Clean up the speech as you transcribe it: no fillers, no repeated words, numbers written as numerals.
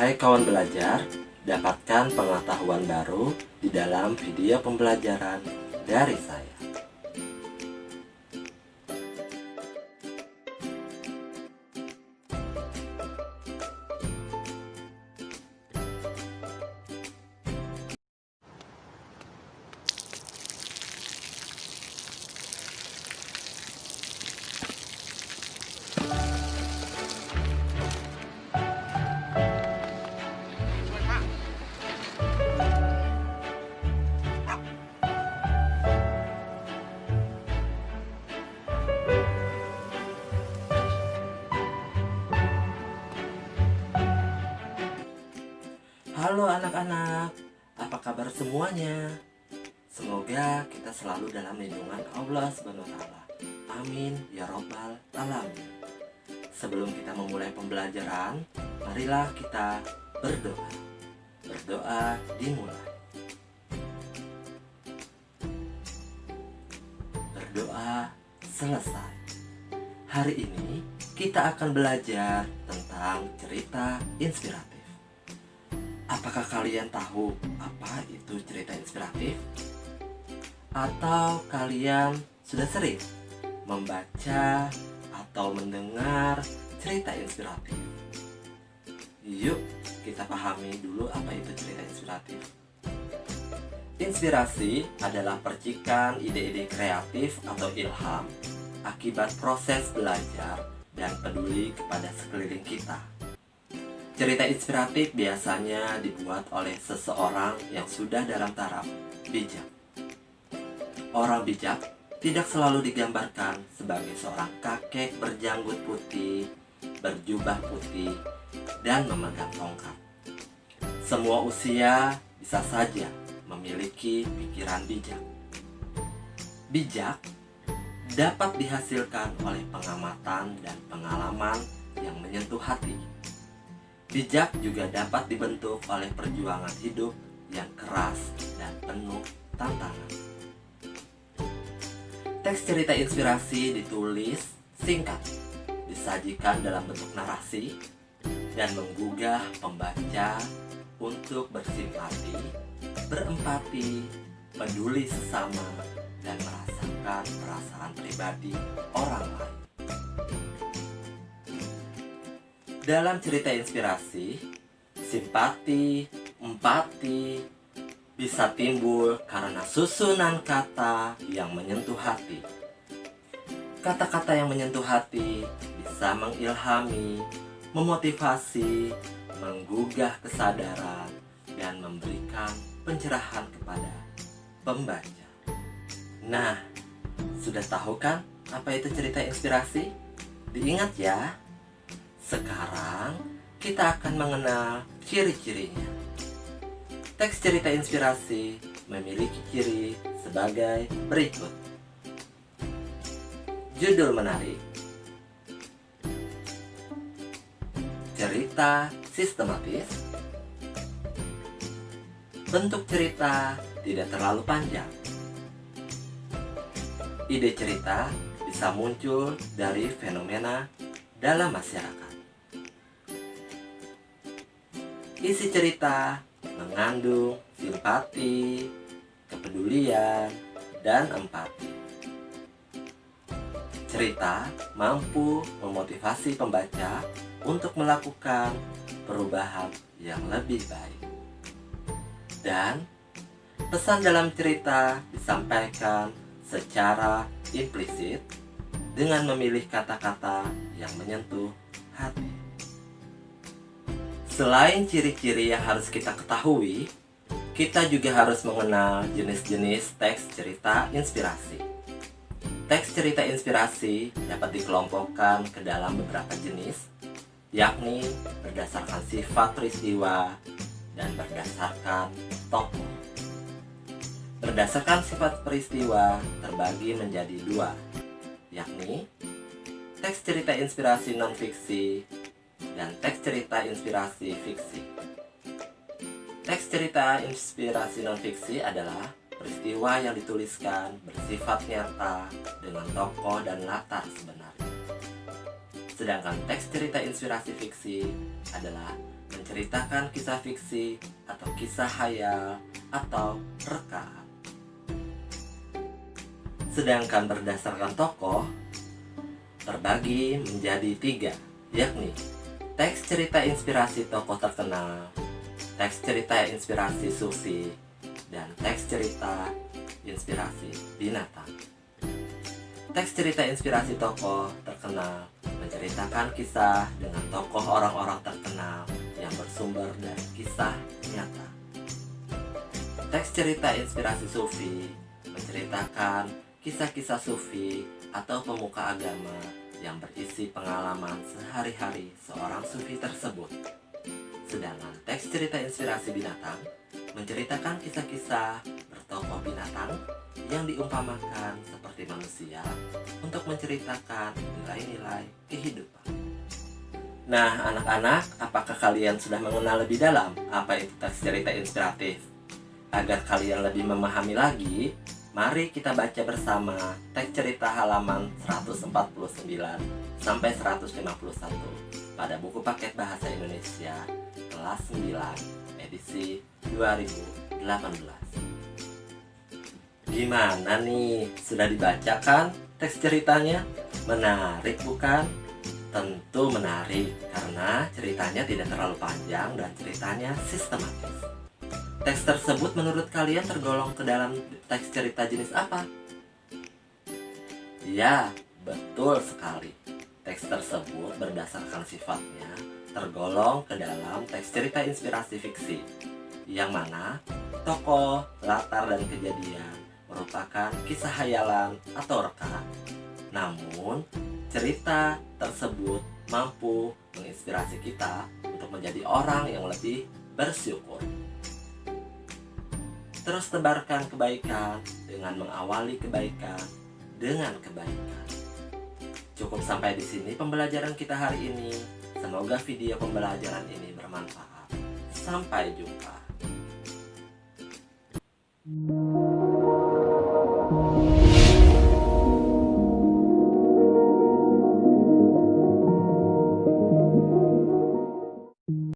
Hai kawan belajar, dapatkan pengetahuan baru di dalam video pembelajaran dari saya. Halo anak-anak, apa kabar semuanya? Semoga kita selalu dalam lindungan Allah SWT. Amin ya robbal alamin. Sebelum kita memulai pembelajaran, marilah kita berdoa. Berdoa dimulai. Berdoa selesai. Hari ini kita akan belajar tentang cerita inspiratif. Apakah kalian tahu apa itu cerita inspiratif? Atau kalian sudah sering membaca atau mendengar cerita inspiratif? Yuk kita pahami dulu apa itu cerita inspiratif. Inspirasi adalah percikan ide-ide kreatif atau ilham akibat proses belajar dan peduli kepada sekeliling kita. Cerita inspiratif biasanya dibuat oleh seseorang yang sudah dalam taraf bijak. Orang bijak tidak selalu digambarkan sebagai seorang kakek berjanggut putih, berjubah putih, dan memegang tongkat. Semua usia bisa saja memiliki pikiran bijak. Bijak dapat dihasilkan oleh pengamatan dan pengalaman yang menyentuh hati. Bijak juga dapat dibentuk oleh perjuangan hidup yang keras dan penuh tantangan. Teks cerita inspirasi ditulis singkat, disajikan dalam bentuk narasi, dan menggugah pembaca untuk bersimpati, berempati, peduli sesama, dan merasakan perasaan pribadi orang lain. Dalam cerita inspirasi, simpati, empati bisa timbul karena susunan kata yang menyentuh hati. Kata-kata yang menyentuh hati bisa mengilhami, memotivasi, menggugah kesadaran, dan memberikan pencerahan kepada pembaca. Nah, sudah tahu kan apa itu cerita inspirasi? Diingat ya. Sekarang kita akan mengenal ciri-cirinya. Teks cerita inspirasi memiliki ciri sebagai berikut. Judul menarik, cerita sistematis, bentuk cerita tidak terlalu panjang. Ide cerita bisa muncul dari fenomena dalam masyarakat. Isi cerita mengandung simpati, kepedulian, dan empati. Cerita mampu memotivasi pembaca untuk melakukan perubahan yang lebih baik. Dan pesan dalam cerita disampaikan secara implisit dengan memilih kata-kata yang menyentuh hati. Selain ciri-ciri yang harus kita ketahui, kita juga harus mengenal jenis-jenis teks cerita inspirasi. Teks cerita inspirasi dapat dikelompokkan ke dalam beberapa jenis, yakni berdasarkan sifat peristiwa dan berdasarkan tokoh. Berdasarkan sifat peristiwa terbagi menjadi dua, yakni teks cerita inspirasi non-fiksi dan teks cerita inspirasi fiksi. Teks cerita inspirasi non-fiksi adalah peristiwa yang dituliskan bersifat nyata dengan tokoh dan latar sebenarnya. Sedangkan teks cerita inspirasi fiksi adalah menceritakan kisah fiksi atau kisah hayal atau reka. Sedangkan berdasarkan tokoh terbagi menjadi 3, yakni teks cerita inspirasi tokoh terkenal, teks cerita inspirasi sufi, dan teks cerita inspirasi binatang. Teks cerita inspirasi tokoh terkenal menceritakan kisah dengan tokoh orang-orang terkenal yang bersumber dari kisah nyata. Teks cerita inspirasi sufi menceritakan kisah-kisah sufi atau pemuka agama yang berisi pengalaman sehari-hari seorang sufi tersebut. Sedangkan teks cerita inspirasi binatang menceritakan kisah-kisah bertokoh binatang yang diumpamakan seperti manusia untuk menceritakan nilai-nilai kehidupan. Nah, anak-anak, apakah kalian sudah mengenal lebih dalam apa itu teks cerita inspiratif? Agar kalian lebih memahami lagi, mari kita baca bersama teks cerita halaman 149 sampai 151 pada buku paket bahasa Indonesia kelas 9 edisi 2018. Gimana nih? Sudah dibaca kan teks ceritanya? Menarik bukan? Tentu menarik karena ceritanya tidak terlalu panjang dan ceritanya sistematis. Teks tersebut menurut kalian tergolong ke dalam teks cerita jenis apa? Ya, betul sekali. Teks tersebut berdasarkan sifatnya tergolong ke dalam teks cerita inspirasi fiksi, yang mana tokoh, latar, dan kejadian merupakan kisah hayalan atau reka. Namun, cerita tersebut mampu menginspirasi kita untuk menjadi orang yang lebih bersyukur. Terus tebarkan kebaikan dengan mengawali kebaikan dengan kebaikan. Cukup sampai di sini pembelajaran kita hari ini. Semoga video pembelajaran ini bermanfaat. Sampai jumpa.